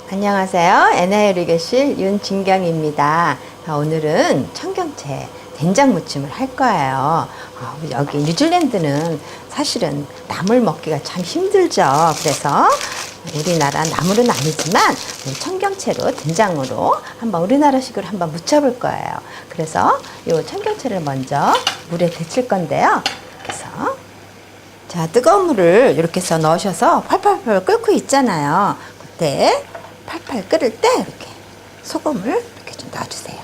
안녕하세요. NI요리교실 윤진경입니다. 오늘은 청경채 된장 무침을 할 거예요. 여기 뉴질랜드는 사실은 나물 먹기가 참 힘들죠. 그래서 우리나라 나물은 아니지만 청경채로 된장으로 한번 우리나라식으로 한번 무쳐볼 거예요. 그래서 이 청경채를 먼저 물에 데칠 건데요. 그래서 자, 뜨거운 물을 이렇게 해서 넣으셔서 팔팔팔 끓고 있잖아요. 그때 팔팔 끓을 때 이렇게 소금을 이렇게 좀 넣어주세요.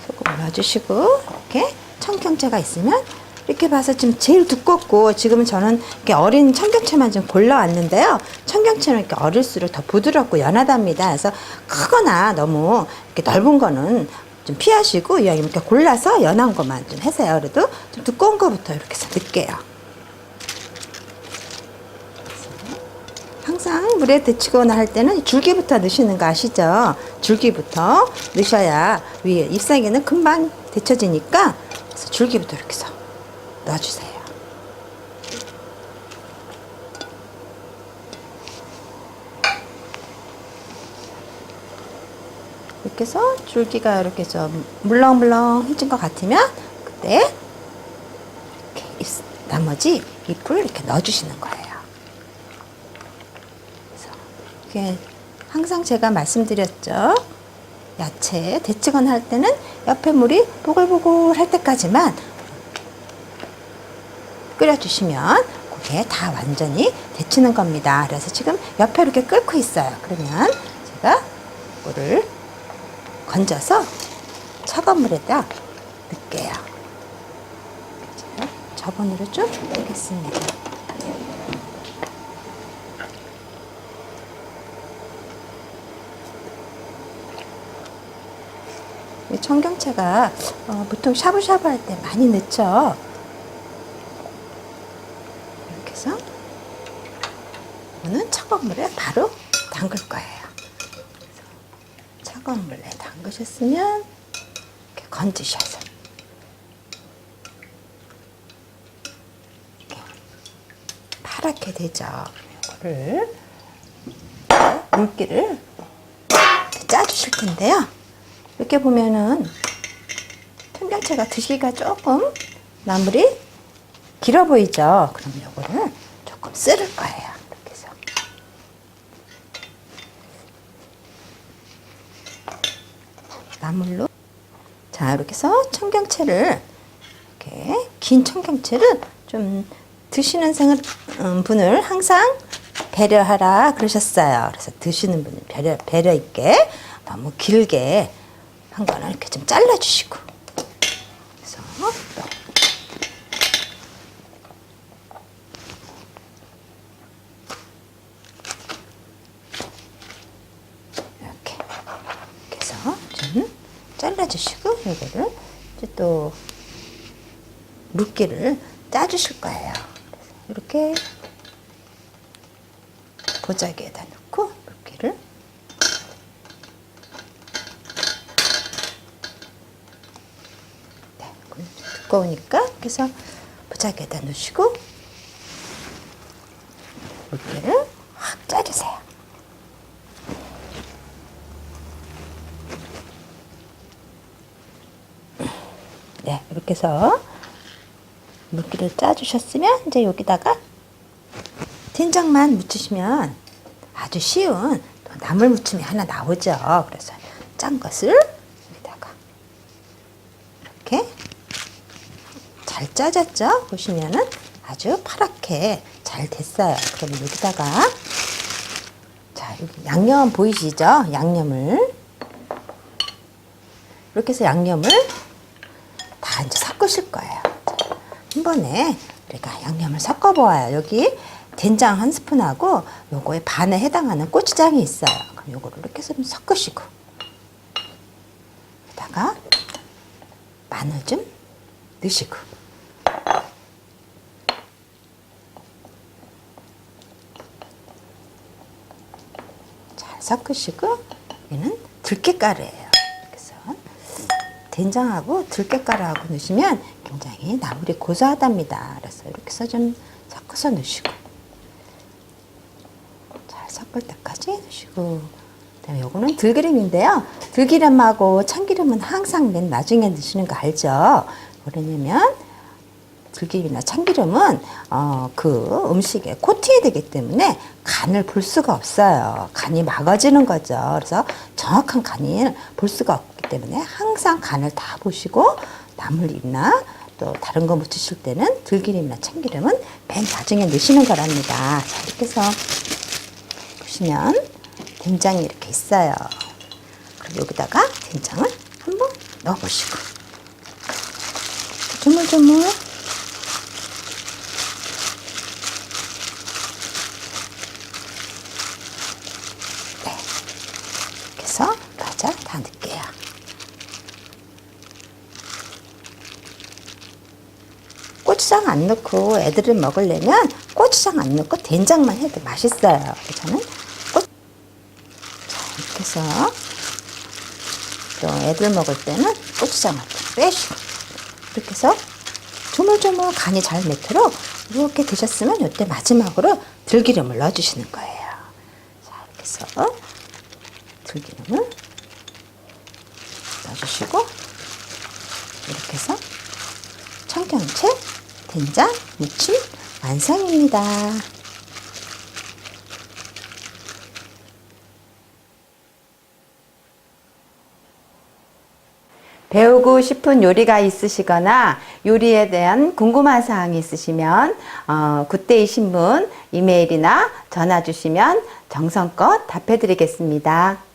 소금을 넣어주시고 이렇게 청경채가 있으면 이렇게 봐서 지금 제일 두껍고 지금은 저는 이렇게 어린 청경채만 좀 골라왔는데요. 청경채는 이렇게 어릴수록 더 부드럽고 연하답니다. 그래서 크거나 너무 이렇게 넓은 거는 좀 피하시고 이렇게 골라서 연한 것만 좀 하세요. 그래도 좀 두꺼운 거부터 이렇게 해서 넣을게요. 항상 물에 데치거나 할 때는 줄기부터 넣으시는 거 아시죠? 줄기부터 넣으셔야 위에 잎사귀는 금방 데쳐지니까 그래서 줄기부터 이렇게 해서 넣어주세요. 이렇게 해서 줄기가 이렇게 좀 물렁물렁해진 것 같으면 그때 이렇게 나머지 잎을 이렇게 넣어주시는 거예요. 이렇게 항상 제가 말씀드렸죠. 야채 데치거나 할 때는 옆에 물이 보글보글 할 때까지만 끓여주시면 그게 다 완전히 데치는 겁니다. 그래서 지금 옆에 이렇게 끓고 있어요. 그러면 제가 물을 건져서 차가운 물에다 넣을게요. 저번으로 좀 넣겠습니다. 청경채가 보통 샤브샤브 할 때 많이 넣죠. 이렇게 해서 이거는 차가운 물에 바로 담글 거예요. 차가운 물에 담그셨으면 이렇게 건지셔서 이렇게 파랗게 되죠. 이거를 물기를 짜주실 텐데요. 이렇게 보면은 청경채가 드시기가 조금 나물이 길어 보이죠. 그럼 요거를 조금 쓸을 거예요. 이렇게 해서 나물로 자 이렇게 해서 청경채를 이렇게 긴 청경채를 좀 드시는 분을 항상 배려하라 그러셨어요. 그래서 드시는 분은 배려 있게 너무 길게 한 거는 이렇게 좀 잘라주시고 그래서 이렇게 해서 좀 잘라주시고 이거를 이제 또 물기를 짜주실 거예요. 그래서 이렇게 보자기에다 넣고 물기를 두꺼우니까 그래서 보자기에다 넣으시고 물기를 확 짜주세요. 네, 이렇게 해서 물기를 짜주셨으면 이제 여기다가 된장만 묻히시면 아주 쉬운 나물 무침이 하나 나오죠. 그래서 짠 것을 여기다가 이렇게 잘 짜졌죠? 보시면은 아주 파랗게 잘 됐어요. 그럼 여기다가 자 여기 양념 보이시죠? 양념을 이렇게 해서 양념을 다 이제 섞으실 거예요. 한 번에 우리가 양념을 섞어 보아요. 여기 된장 한 스푼하고 요거에 반에 해당하는 고추장이 있어요. 그럼 요거를 이렇게 해서 좀 섞으시고 여기다가 마늘 좀 넣으시고 잘 섞으시고 얘는 들깨가루예요. 그래서 된장하고 들깨가루하고 넣으시면 굉장히 나물이 고소하답니다. 그래서 이렇게 해서 좀 섞어서 넣으시고 잘 한 꼴딱까지 넣으시고, 그다음에 요거는 들기름인데요. 들기름하고 참기름은 항상 맨 나중에 넣으시는 거 알죠? 왜냐면 들기름이나 참기름은 그 음식에 코팅이 되기 때문에 간을 볼 수가 없어요. 간이 막아지는 거죠. 그래서 정확한 간을 볼 수가 없기 때문에 항상 간을 다 보시고 나물이나 또 다른 거 묻히실 때는 들기름이나 참기름은 맨 나중에 넣으시는 거랍니다. 자, 이렇게 해서 보시면 된장이 이렇게 있어요. 그리고 여기다가 된장을 한번 넣어보시고 조물조물 과자 다 넣을게요. 고추장 안 넣고 애들을 먹으려면 고추장 안 넣고 된장만 해도 맛있어요. 저는 자, 이렇게 해서 또 애들 먹을 때는 고추장을 빼시고 이렇게 해서 조물조물 간이 잘 맺도록 이렇게 되셨으면 이때 마지막으로 들기름을 넣어주시는 거예요. 자, 이렇게 해서 들기름을 넣어주시고 이렇게 해서 청경채 된장 무침 완성입니다. 배우고 싶은 요리가 있으시거나 요리에 대한 궁금한 사항이 있으시면 굿데이 신문 이메일이나 전화 주시면 정성껏 답해 드리겠습니다.